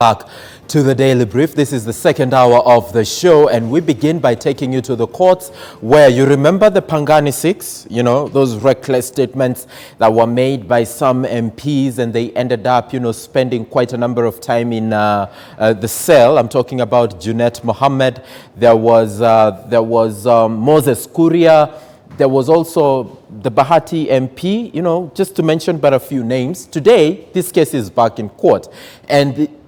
Back to the Daily Brief. This is the second hour of the show, and we begin by taking you to the courts where you remember the Pangani 6, those reckless statements that were made by some MPs, and they ended up, spending quite a number of time in the cell. I'm talking about Junet Mohammed. There was Moses Kuria. There was also the Bahati MP, just to mention but a few names. Today, this case is back in court, and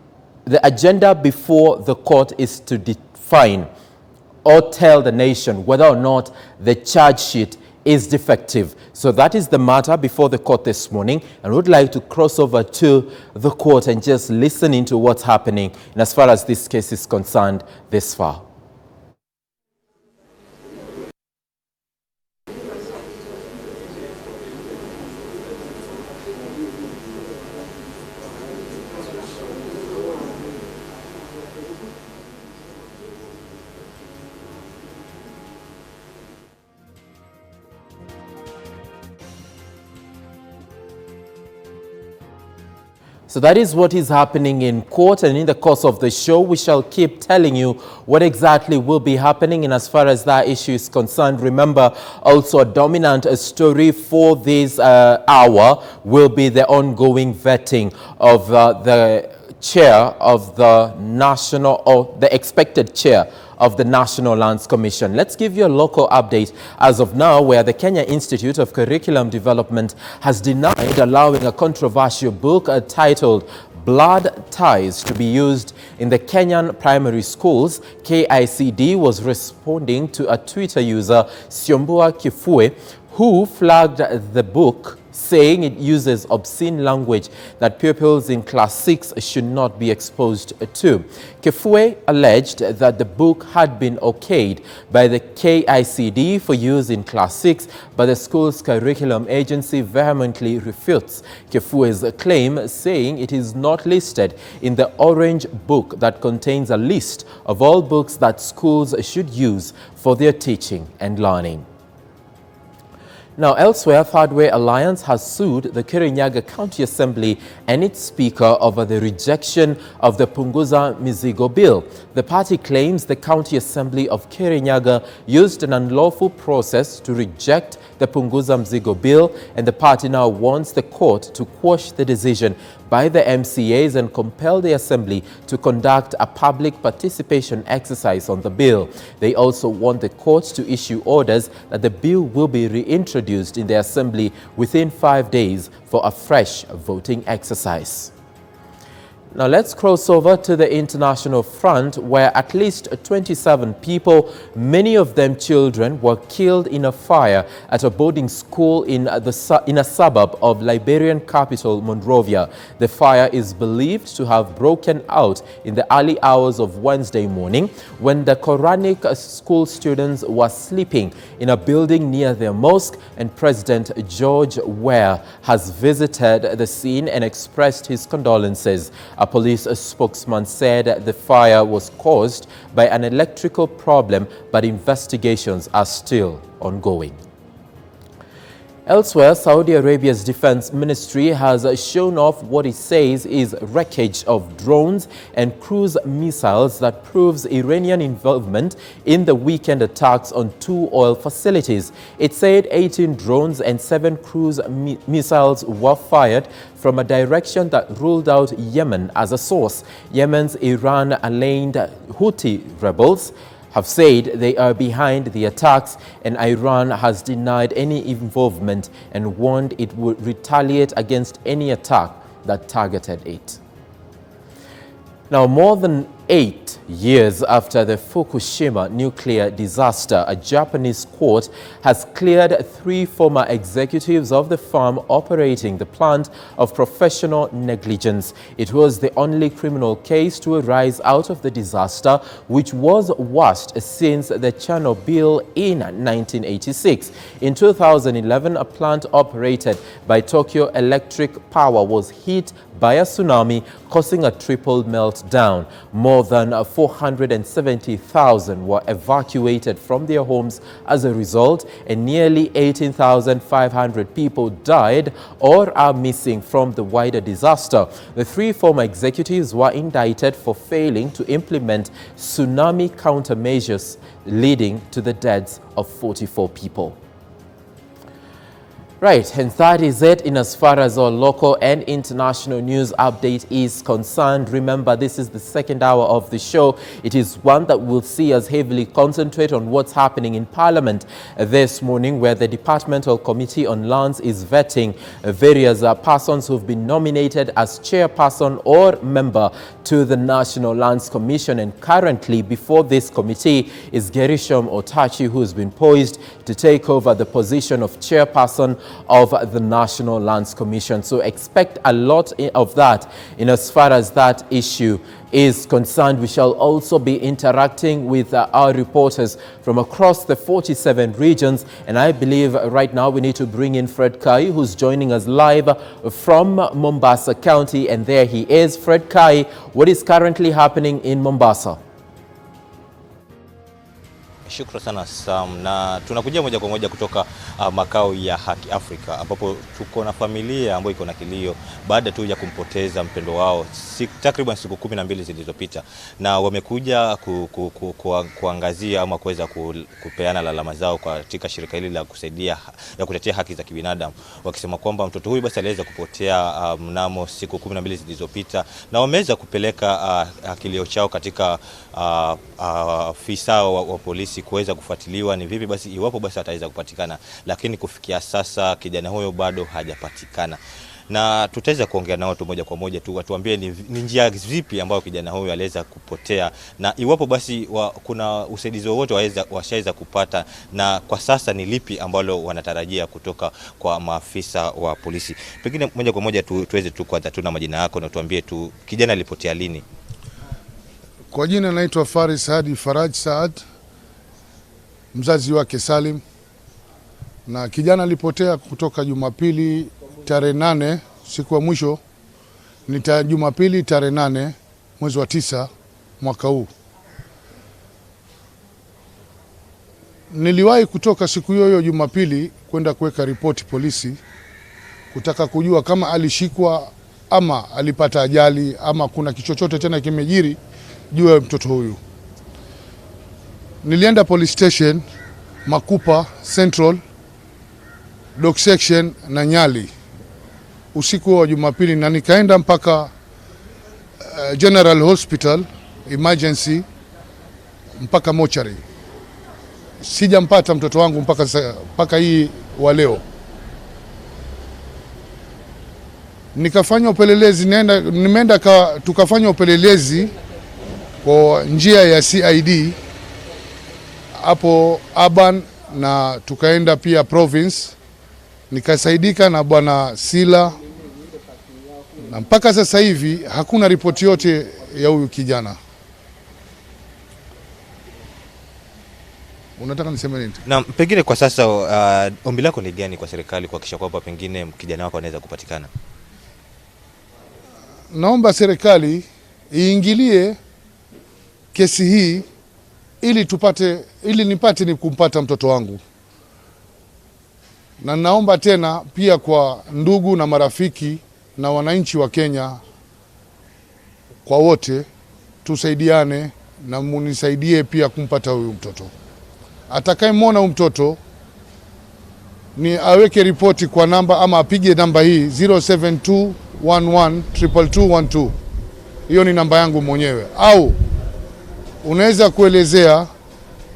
the agenda before the court is to define or tell the nation whether or not the charge sheet is defective. So that is the matter before the court this morning, and would like to cross over to the court and just listen into what's happening and as far as this case is concerned this far. So that is what is happening in court, and in the course of the show, we shall keep telling you what exactly will be happening. And as far as that issue is concerned, remember also a dominant story for this hour will be the ongoing vetting of the chair of the national, or the expected chair of the National Lands Commission. Let's give you a local update as of now, where the Kenya Institute of Curriculum Development has denied allowing a controversial book titled Blood Ties to be used in the Kenyan primary schools. KICD was responding to a Twitter user, Siombua Kifue, who flagged the book, saying it uses obscene language that pupils in class 6 should not be exposed to. Kifue alleged that the book had been okayed by the KICD for use in class 6, but the school's curriculum agency vehemently refutes Kifue's claim, saying it is not listed in the orange book that contains a list of all books that schools should use for their teaching and learning. Now, elsewhere, Third Way Alliance has sued the Kirinyaga County Assembly and its speaker over the rejection of the Punguza Mizigo Bill. The party claims the County Assembly of Kirinyaga used an unlawful process to reject the Punguza Mizigo Bill, and the party now wants the court to quash the decision by the MCAs and compel the Assembly to conduct a public participation exercise on the bill. They also want the court to issue orders that the bill will be reintroduced in the Assembly within 5 days for a fresh voting exercise. Now let's cross over to the international front, where at least 27 people, many of them children, were killed in a fire at a boarding school in a suburb of Liberian capital Monrovia. The fire is believed to have broken out in the early hours of Wednesday morning when the Quranic school students were sleeping in a building near their mosque, and President George Weah has visited the scene and expressed his condolences. A police spokesman said the fire was caused by an electrical problem, but investigations are still ongoing. Elsewhere, Saudi Arabia's defense ministry has shown off what it says is wreckage of drones and cruise missiles that proves Iranian involvement in the weekend attacks on 2 oil facilities. It said 18 drones and 7 cruise missiles were fired from a direction that ruled out Yemen as a source. Yemen's Iran-aligned Houthi rebels have said they are behind the attacks, and Iran has denied any involvement and warned it would retaliate against any attack that targeted it. Now, more than 8 years after the Fukushima nuclear disaster, a Japanese court has cleared 3 former executives of the firm operating the plant of professional negligence. It was the only criminal case to arise out of the disaster, which was worst since the Chernobyl in 1986. In 2011, a plant operated by Tokyo Electric Power was hit by a tsunami, causing a triple meltdown. More than 470,000 were evacuated from their homes as a result, and nearly 18,500 people died or are missing from the wider disaster. The three former executives were indicted for failing to implement tsunami countermeasures, leading to the deaths of 44 people. Right, and that is it in as far as our local and international news update is concerned. Remember, this is the second hour of the show. It is one that will see us heavily concentrate on what's happening in Parliament this morning, where the Departmental Committee on Lands is vetting various persons who've been nominated as chairperson or member to the National Lands Commission. And currently before this committee is Gerishom Otachi, who's been poised to take over the position of chairperson of the National Lands Commission. So expect a lot of that in as far as that issue is concerned. We shall also be interacting with our reporters from across the 47 regions, and I believe right now we need to bring in Fred Kai, who's joining us live from Mombasa County, and there he is. Fred Kai, what is currently happening in Mombasa? Shukran sana Sam, na tunakuja moja kwa moja kutoka makao ya Haki Afrika, ambapo tuko na familia ambayo iko na kilio baada tu ya kumpoteza mpendo wao takriban siku 12 zilizopita, na wamekuja kuangazia ama kuweza kupeana lalama zao katika shirika hili la kusaidia ya kutetea haki za kibinadamu, wakisema kwamba mtoto huyu basi aliweza kupotea mnamo siku 12 zilizopita, na wameweza kupeleka kilio chao katika afisa wa polisi kuweza kufuatiliwa ni vipi basi iwapo basi ataweza kupatikana, lakini kufikia sasa kijana huyo bado hajapatikana. Na tutaweza kuongea nao tu moja kwa moja tu watuambie ni njia zipi ambayo kijana huyo aliweza kupotea, na iwapo basi kuna usaidizi wowote washaweza kupata, na kwa sasa ni lipi ambalo wanatarajia kutoka kwa maafisa wa polisi. Pengine moja kwa moja tuweze tu kwanza tuna majina yako na tuambie tu kijana alipotea lini. Kwa jina naitwa Faris Hadi Faraj Saad, mzazi wake Salim, na kijana alipotea kutoka Jumapili tarehe 8, siku ya mwisho ni Jumapili tarehe 8 mwezi wa 9 mwaka huu. Niliwahi kutoka siku hiyo Jumapili kwenda kuweka ripoti polisi kutaka kujua kama alishikwa ama alipata ajali ama kuna kichochote tena kimejiri juu ya mtoto huyu. Nilienda police station Makupa Central, Dock Section na Nyali usiku wa Jumapili, na nikaenda mpaka General Hospital Emergency mpaka mochari. Sijampata mtoto wangu mpaka hii wa leo. Nikafanya upelelezi, tukafanya upelelezi kwa njia ya CID hapo Urban, na tukaenda pia province, nikasaidika na bwana Sila, na mpaka sasa hivi hakuna ripoti yote ya huyu kijana. Unataka niseme nini? Na pengine kwa sasa ombi lako ni gani kwa serikali kuhakikisha kwamba pengine kijana wako anaweza kupatikana? Naomba serikali iingilie kesi hii ili nipate kumpata mtoto wangu. Na naomba tena pia kwa ndugu na marafiki na wananchi wa Kenya kwa wote tusaidiane na munisaidie pia kumpata huyu mtoto. Atakayemwona huyu mtoto ni aweke ripoti kwa namba ama apige namba hii 0721122212. Hiyo ni namba yangu mwenyewe, au unaweza kuelezea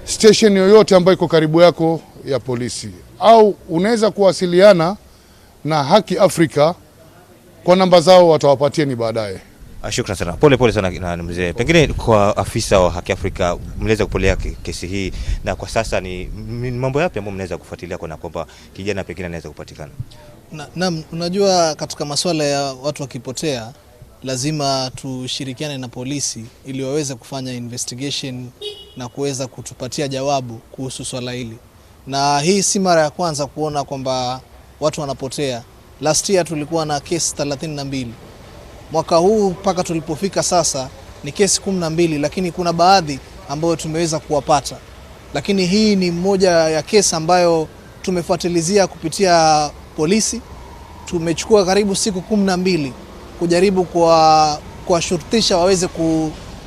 station yoyote ambayo iko karibu yako ya polisi, au unaweza kuwasiliana na Haki Afrika kwa namba zao, watawapatia ni baadaye. Shukrani sana. Pole sana na mzee. Pengine kwa afisa wa Haki Afrika mnaweza kupolea kesi hii, na kwa sasa ni mambo yapi ambayo mnaweza kufuatilia kwa kwamba kijana pengine anaweza kupatikana? Naam, unajua katika masuala ya watu wakipotea lazima tushirikiane na polisi ili waweze kufanya investigation na kuweza kutupatia jawabu kuhusu swala hili. Na hii si mara ya kwanza kuona kwamba watu wanapotea. Last year tulikuwa na kesi 32 Mwaka huu mpaka tulipofika sasa ni kesi 12, lakini kuna baadhi ambayo tumeweza kuwapata. Lakini hii ni moja ya kesi ambayo tumefuatilizia kupitia polisi. Tumechukua karibu siku 12 kujaribu kuwashurutisha waweze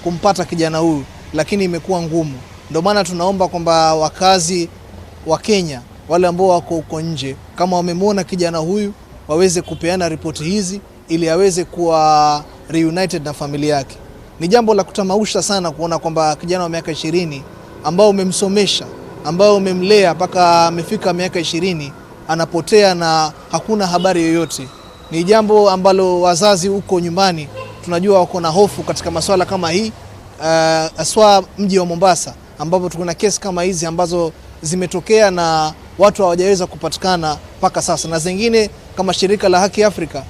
kumpata kijana huyu, lakini imekuwa ngumu. Ndio maana tunaomba kwamba wakazi wa Kenya wale ambao wako huko nje, kama wamemwona kijana huyu, waweze kupeana ripoti hizi ili aweze kuwa reunited na familia yake. Ni jambo la kutamausha sana kuona kwamba kijana wa miaka 20 ambao umemsomesha, ambao umemlea mpaka amefika miaka 20 anapotea na hakuna habari yoyote. Ni jambo ambalo wazazi huko nyumbani tunajua wako na hofu katika masuala kama hii, aswa mji wa Mombasa ambapo tukuna kesi kama hizi ambazo zimetokea na watu hawajaweza kupatikana mpaka sasa, na zingine kama shirika la Haki Afrika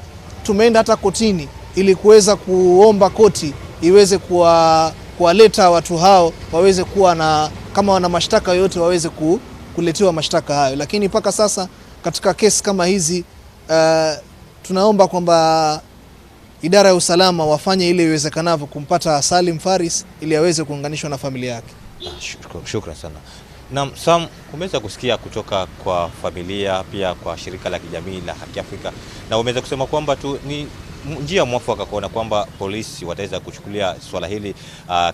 tumeenda hata kotini ili kuweza kuomba koti iweze kuwaleta watu hao waweze kuwa na, kama wana mashtaka yote waweze kuletewa mashtaka hayo. Lakini mpaka sasa katika kesi kama hizi tunaomba kwamba idara ya usalama wafanye ile iwezekanavyo kumpata Salim Faris ili aweze kuunganishwa na familia yake. Shukran sana. Na Sam, umeweza kusikia kutoka kwa familia, pia kwa shirika la kijamii la Haki Afrika, na umeweza kusema kwamba tu ni njia mwafaka kuona kwamba polisi wataweza kuchukulia swala hili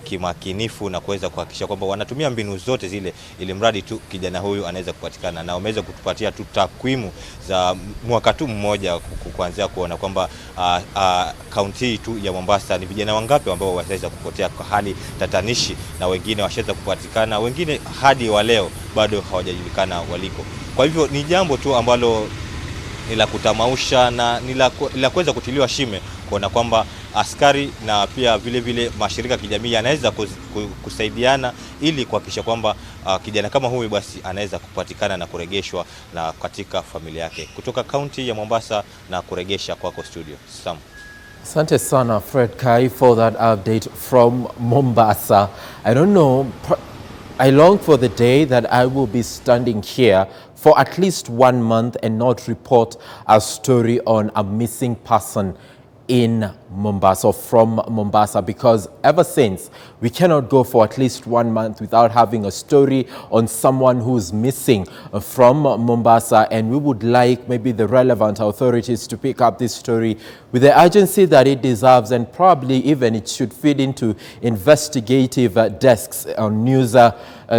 kimakinifu na kuweza kuhakikisha kwamba wanatumia mbinu zote zile ili mradi tu kijana huyu anaweza kupatikana, na umeweza kutupatia tu takwimu za mwaka tu mmoja kuanzia kuona kwamba kaunti tu ya Mombasa ni vijana wangapi ambao wataweza kupotea kwa hali tatanishi, na wengine washaweza kupatikana, wengine hadi wa leo bado hawajajulikana waliko. Kwa hivyo ni jambo tu ambalo ni la kutamausha na ni la kuweza kutiliwa shime kuona kwamba askari na pia vile vile mashirika kijamii yanaweza kusaidiana ili kuhakikisha kwamba kijana kama huyu basi anaweza kupatikana na kurejeshwa na katika familia yake. Kutoka kaunti ya Mombasa na kuregesha kwako studio, Sam. Asante sana Fred Kai for that update from Mombasa. I don't know, I long for the day that I will be standing here for at least 1 month and not report a story on a missing person in Mombasa or from Mombasa, because ever since we cannot go for at least 1 month without having a story on someone who's missing from Mombasa, and we would like maybe the relevant authorities to pick up this story with the urgency that it deserves, and probably even it should feed into investigative desks on news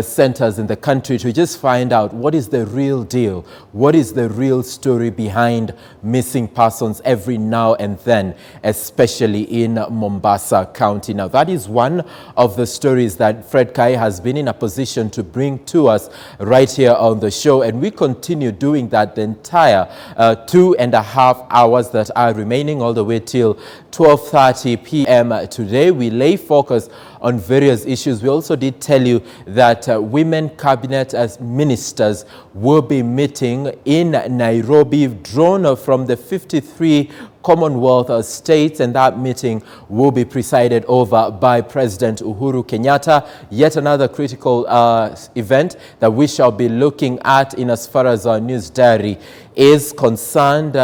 centers in the country to just find out what is the real deal, what is the real story behind missing persons every now and then, especially in Mombasa County. Now, that is one of the stories that Fred Kai has been in a position to bring to us right here on the show, and we continue doing that the entire 2.5 hours that are remaining all the way till 12:30 p.m. today. We lay focus on various issues. We also did tell you that women cabinet as ministers will be meeting in Nairobi, drawn from the 53 Commonwealth states, and that meeting will be presided over by President Uhuru Kenyatta. Yet another critical event that we shall be looking at in as far as our news diary is concerned,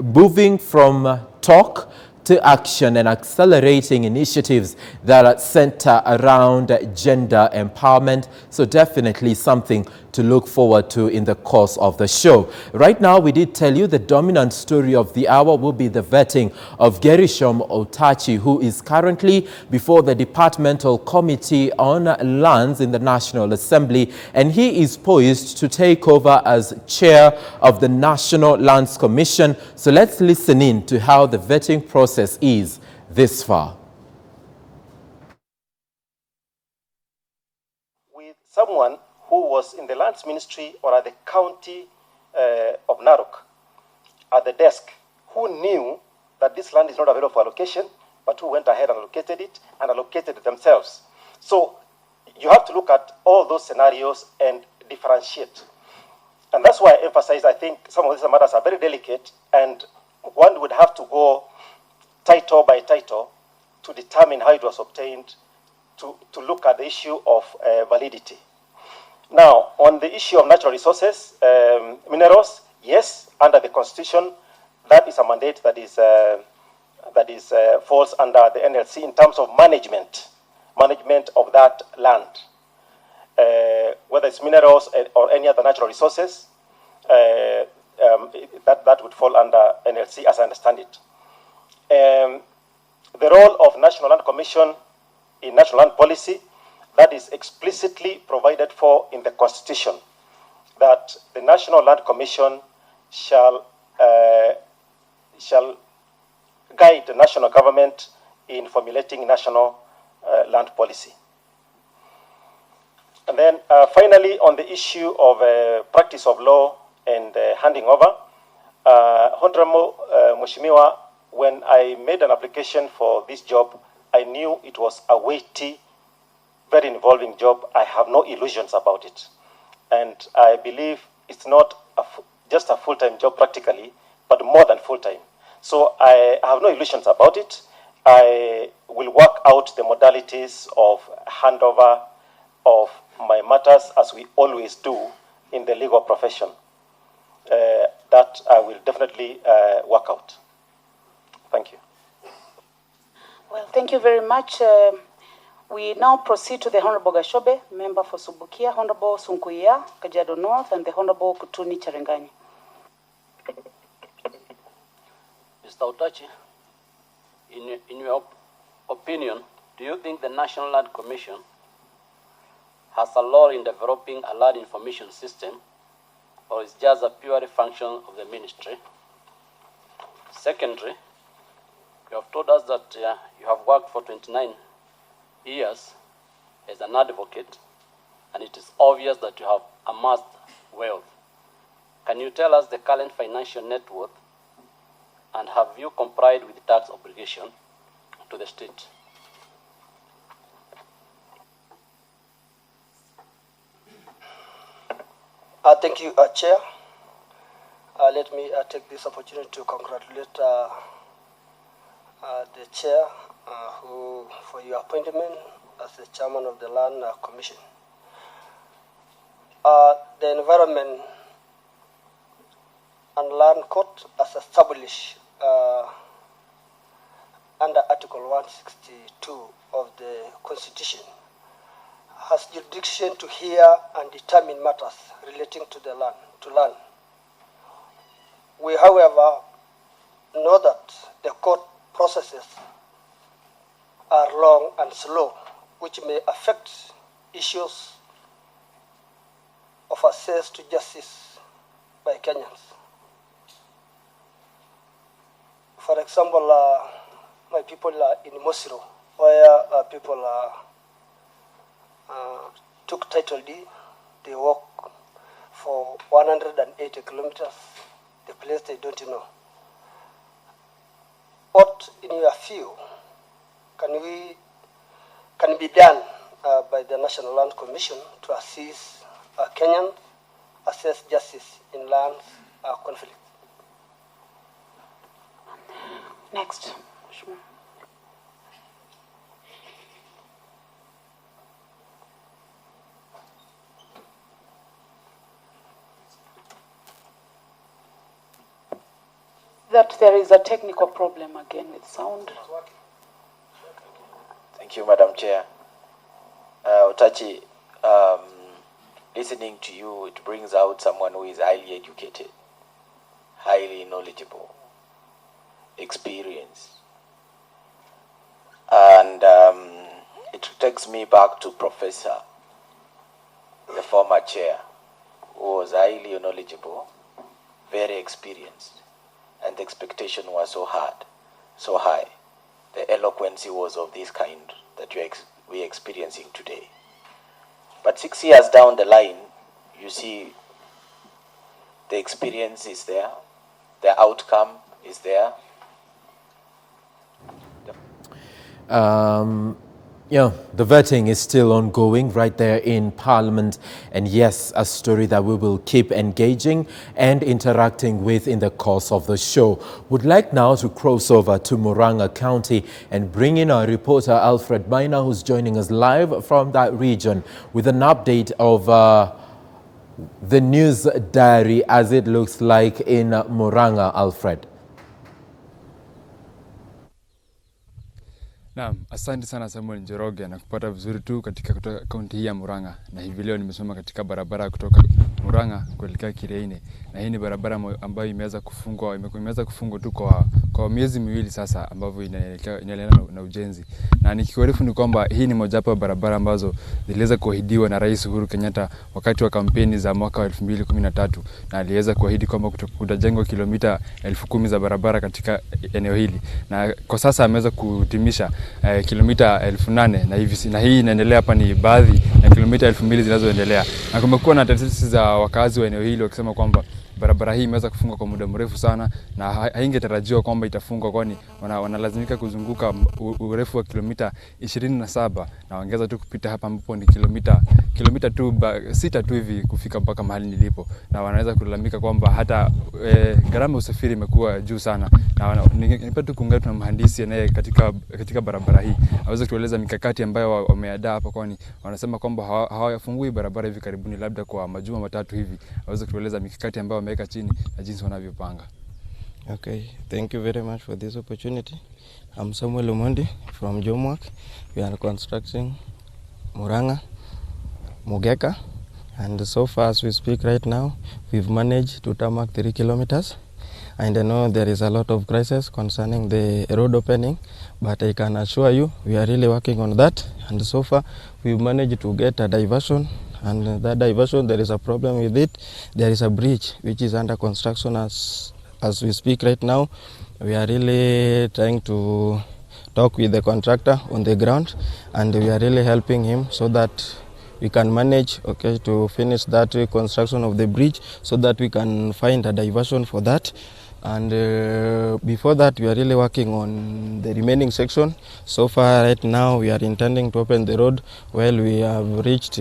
moving from talk to action and accelerating initiatives that center around gender empowerment. So definitely something to look forward to in the course of the show. Right now, we did tell you the dominant story of the hour will be the vetting of Gerishom Otachi, who is currently before the Departmental Committee on Lands in the National Assembly, and he is poised to take over as chair of the National Lands Commission. So let's listen in to how the vetting process is this far. With someone who was in the lands ministry or at the county of Narok at the desk, who knew that this land is not available for allocation, but who went ahead and allocated it and allocated it themselves. So you have to look at all those scenarios and differentiate. And that's why I emphasize, I think some of these matters are very delicate, and one would have to go title by title to determine how it was obtained, to look at the issue of validity. Now, on the issue of natural resources, minerals, yes, under the Constitution, that is a mandate that is that is falls under the NLC in terms of management of that land, whether it's minerals or any other natural resources. That would fall under NLC as I understand it. The role of National Land Commission in national land policy, that is explicitly provided for in the Constitution, that the National Land Commission shall guide the national government in formulating national land policy. And then finally, on the issue of practice of law and handing over, Honorable Mheshimiwa, when I made an application for this job, I knew it was a weighty, very involving job. I have no illusions about it. And I believe it's not just a full-time job practically, but more than full-time. So I have no illusions about it. I will work out the modalities of handover of my matters as we always do in the legal profession. That I will definitely work out. Thank you. Well, thank you very much. We now proceed to the Honorable Gashobe, member for Subukia, Honorable Sunkuya, Kajiado North, and the Honorable Kutuni Charengani. Mr. Otachi, in your opinion, do you think the National Land Commission has a role in developing a land information system, or is just a purely function of the ministry? Secondly, you have told us that you have worked for 29 years as an advocate, and it is obvious that you have amassed wealth. Can you tell us the current financial net worth, and have you complied with the tax obligation to the state? Thank you, Chair. Let me take this opportunity to congratulate the Chair for your appointment as the Chairman of the Land Commission. The Environment and Land Court, as established under Article 162 of the Constitution, has jurisdiction to hear and determine matters relating to the land. We, however, know that the court processes are long and slow, which may affect issues of access to justice by Kenyans. For example, my people are in Mosiro, where people took title deed. They walk for 180 kilometers, the place they don't know. What, in your view, can be done by the National Land Commission to assist Kenyans assess justice in land conflict? Next. That there is a technical problem again with sound. Thank you, Madam Chair. Otachi, listening to you, it brings out someone who is highly educated, highly knowledgeable, experienced. And it takes me back to Professor, the former chair, who was highly knowledgeable, very experienced. And the expectation was so high. The eloquence was of this kind that we're experiencing today. But 6 years down the line, you see the experience is there, the outcome is there. The vetting is still ongoing right there in Parliament, and yes, a story that we will keep engaging and interacting with in the course of the show. Would like now to cross over to Murang'a County and bring in our reporter Alfred Maina, who's joining us live from that region with an update of the news diary as it looks like in Murang'a. Alfred. Naam, asante sana Samuel Njoroge na kupata vizuri tu katika kaunti hii ya Murang'a. Na hivi leo nimesimama katika barabara kutoka Murang'a kuelekea Kireine. Na hii ni barabara ambayo imeweza kufungwa tu kwa miezi miwili sasa, ambavyo inaendelea na ujenzi. Na nikikuarifu ni kwamba hii ni mojawapo ya barabara ambazo ziliweza kuahidiwa na Rais Uhuru Kenyatta wakati wa kampeni za mwaka wa 2013, na aliweza kuahidi kwamba kutajengwa kilomita 10,000 za barabara katika eneo hili. Na kwa sasa ameweza kutimisha kilomita 8,000 na hii inaendelea hapa ni baadhi ya kilomita 2,000 zinazoendelea. Na kumekuwa na tetesi za wakazi wa eneo hili wakisema kwamba barabara hii imeweza kufungwa kwa muda mrefu sana na haingetarajiwa kwamba itafungwa, kwani wanalazimika kuzunguka urefu wa kilomita 27 na waongeza tu kupita hapa ambapo ni kilomita tu 6 tu hivi kufika mpaka mahali nilipo. Na wanaweza kulalamika kwamba hata gharama usafiri imekuwa juu sana. Na ningependa tu kuungana na mhandisi anaye katika barabara hii aweze kutueleza mikakati ambayo wameandaa hapa, kwani wanasema kwamba hawayafungui barabara hivi karibuni, labda kwa majuma matatu hivi. Aweze kutueleza mikakati ambayo wameweka chini na jinsi wanavyopanga. Okay, thank you very much for this opportunity. I'm Samuel Omondi from Jomwak. We are constructing Murang'a, Mugeka, and so far as we speak right now, we've managed to tarmac 3 kilometers. And I know there is a lot of crisis concerning the road opening, but I can assure you we are really working on that. And so far we've managed to get a diversion, and that diversion, there is a problem with it. There is a bridge which is under construction as we speak right now. We are really trying to talk with the contractor on the ground, and we are really helping him so that we can manage to finish that construction of the bridge, so that we can find a diversion for that. And before that, we are really working on the remaining section. So far right now we are intending to open the road. Well, we have reached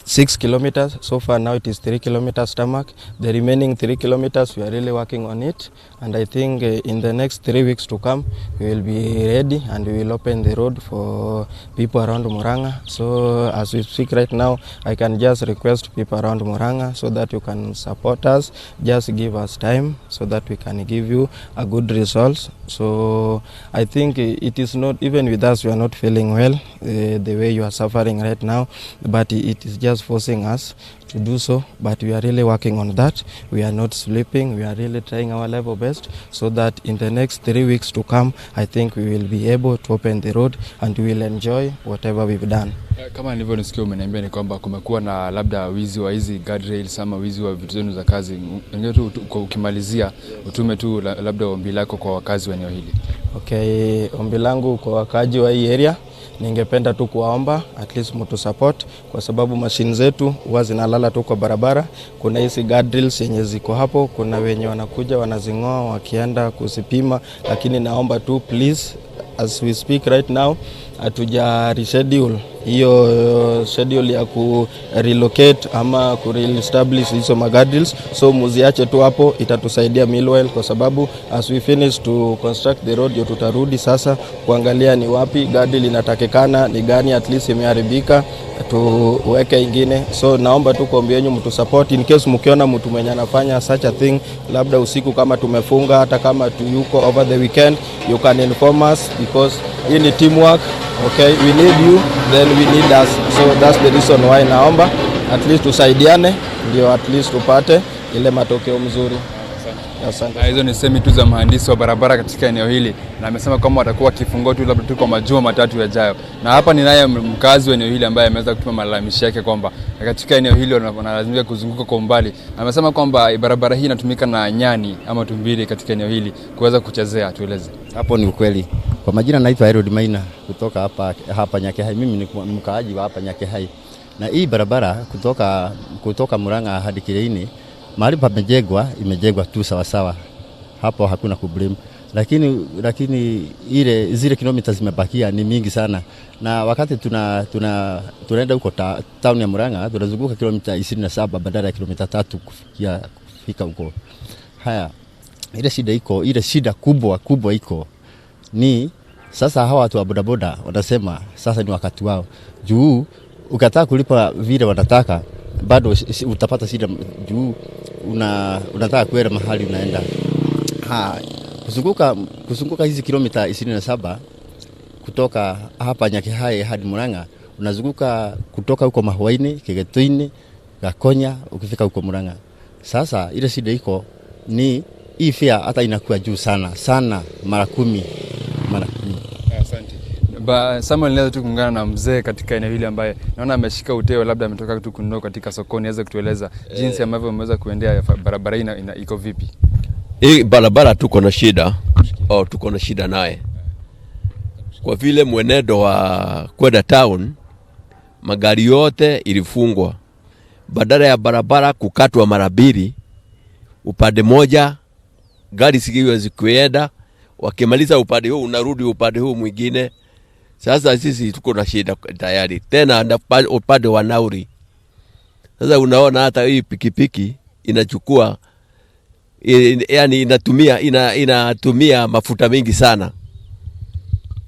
6 kilometers. So far now it is 3 kilometers tarmac. The remaining 3 kilometers we are really working on it, and I think in the next 3 weeks to come we will be ready and we will open the road for people around Murang'a. So as we speak right now, I can just request people around Murang'a so that you can support us. Just give us time so that we can give you a good result. So I think it is not, even with us, we are not feeling well the way you are suffering right now, but it is just forcing us to do so. But we are really working on that. We are not sleeping. We are really trying our level best so that in the next 3 weeks to come, I think we will be able to open the road and we will enjoy whatever we've done. Kama nilivyosikia umeniambia ni kwamba kumekuwa na labda wizi wa hizi guardrails ama wizi wa vitu zenu za kazi. Ningetu ukimalizia utume tu labda ombi lako kwa wakazi wa eneo hili. Okay, ombi langu kwa wakazi wa hii area, ningependa tu kuwaomba at least mtu support, kwa sababu machine zetu huwa zinalala tu kwa barabara. Kuna hizi guardrails yenye ziko hapo, kuna wenye wanakuja wanazingoa wakienda kusipima, lakini naomba tu please, as we speak right now, atuja reschedule hiyo schedule ya ku relocate ama ku reestablish hizo guardrails. So muziache tu hapo, itatusaidia meanwhile, kwa sababu as we finish to construct the road, tutarudi sasa kuangalia ni wapi guardrail inatakikana, ni gani at least imeharibika, tuweke ingine. So naomba tu kuombe yenu mtu support in case mkiona mtu mwenye anafanya such a thing, labda usiku kama tumefunga, hata kama tuyuko over the weekend, you can inform us, because hii ni teamwork. Okay, we need you, then we need us. So that's the reason why naomba at least tusaidiane, ndio at least tupate ile matokeo mzuri. Asante. Hizo ni semi tu za mhandisi wa barabara katika eneo hili, na amesema kwamba watakuwa kifungua tu labda tu kwa majuma matatu yajayo. Na hapa ni naye mkazi wa eneo hili ambaye ameweza kutuma malalamishi yake kwamba katika eneo hili wanalazimika kuzunguka kwa umbali. Amesema kwamba barabara hii inatumika na nyani ama tumbili katika eneo hili kuweza kuchezea. Tueleze. Hapo ni ukweli. Kwa majina naitwa Herod Maina kutoka hapa Nyakehai. Mimi ni mkaaji wa hapa Nyakehai. Na hii barabara kutoka Murang'a hadi Kireine, mahali pamejengwa, imejengwa tu sawa sawa. Hapo hakuna kublame. Lakini zile kilomita zimebakia ni mingi sana. Na wakati tunaenda huko town ya Murang'a, tunazunguka kilomita 27 badala ya kilomita 3 kufika huko. Haya, ile shida kubwa iko ni sasa hawa watu wa bodaboda wanasema sasa ni wakati wao. Juu ukataka kulipa vile wanataka, bado utapata shida juu unataka kwenda mahali unaenda. Kuzunguka hizi kilomita 27 kutoka hapa Nyakehai hadi Murang'a, unazunguka kutoka huko Mahuaini, Kigetuini, Gakonya, ukifika huko Murang'a. Sasa ile shida iko ni hii fare hata inakuwa juu sana mara 10. Asante. Samuel, naweza tu kuungana na mzee katika eneo hili ambaye naona ameshika uteo, labda ametoka tu kununua katika sokoni, aweze kutueleza jinsi ambavyo umeweza kuendea barabara hii iko vipi? Hii barabara tuko na shida naye. Kwa vile mwenendo wa kwenda town, magari yote ilifungwa. Badala ya barabara kukatwa mara 2, upande moja gari sikiwe zikwenda, wakimaliza upande huu unarudi upande huu mwingine. Sasa sisi tuko na shida tayari. Tena upande wa nauri. Sasa unaona hata hii pikipiki inachukua, yani inatumia mafuta mingi sana.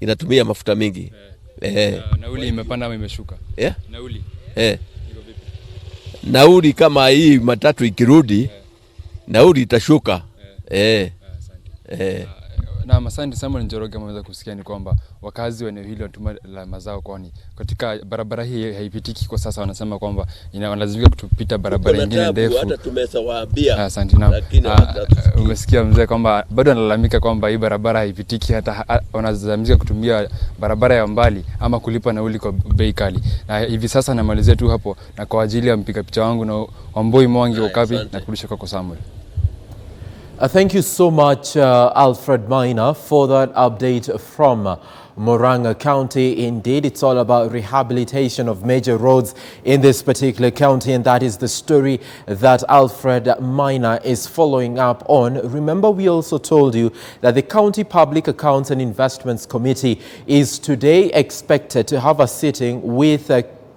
Inatumia mafuta mingi. Nauli imepanda ama imeshuka? Nauli. Iko vipi? Nauli kama hii matatu ikirudi, nauli itashuka. Asante. Na asante Samuel Njoroge, ameweza kusikia ni kwamba wakazi wa eneo hili wanatuma la mazao, kwani katika barabara hii haipitiki kwa sasa. Wanasema kwamba wanalazimika kutupita barabara nyingine ndefu. Hata tumesawaambia. Asante. Na umesikia mzee kwamba bado analalamika kwamba hii barabara haipitiki, hata wanalazimika kutumia barabara ya mbali ama kulipa nauli kwa bei kali. Na hivi sasa namalizia tu hapo, na kwa ajili ya mpiga picha wangu na Wamboi Mwangi Okapi, na kurudisha kwa Samuel. Thank you so much, Alfred Maina, for that update from Murang'a County. Indeed, it's all about rehabilitation of major roads in this particular county, and that is the story that Alfred Maina is following up on. Remember, we also told you that the County Public Accounts and Investments Committee is today expected to have a sitting with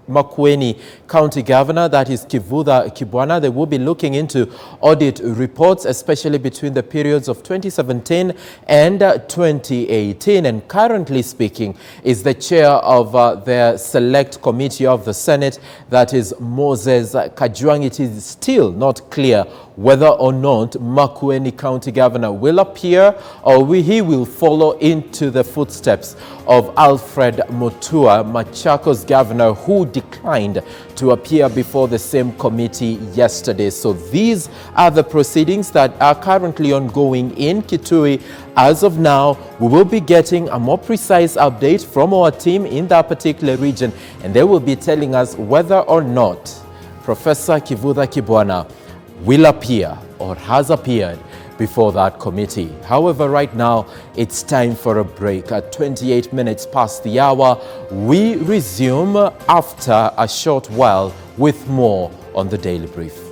Makueni County Governor, that is Kivutha Kibwana. They will be looking into audit reports, especially between the periods of 2017 and 2018. And currently speaking is the chair of the select committee of the Senate, that is Moses Kajwang. It is still not clear whether or not Makueni County Governor will appear, or he will follow into the footsteps of Alfred Mutua, Machakos Governor, who declined to appear before the same committee yesterday. So these are the proceedings that are currently ongoing in Kitui. As of now, we will be getting a more precise update from our team in that particular region, and they will be telling us whether or not Professor Kivutha Kibwana will appear or has appeared before that committee. However, right now, it's time for a break. At 28 minutes past the hour, we resume after a short while with more on the Daily Brief.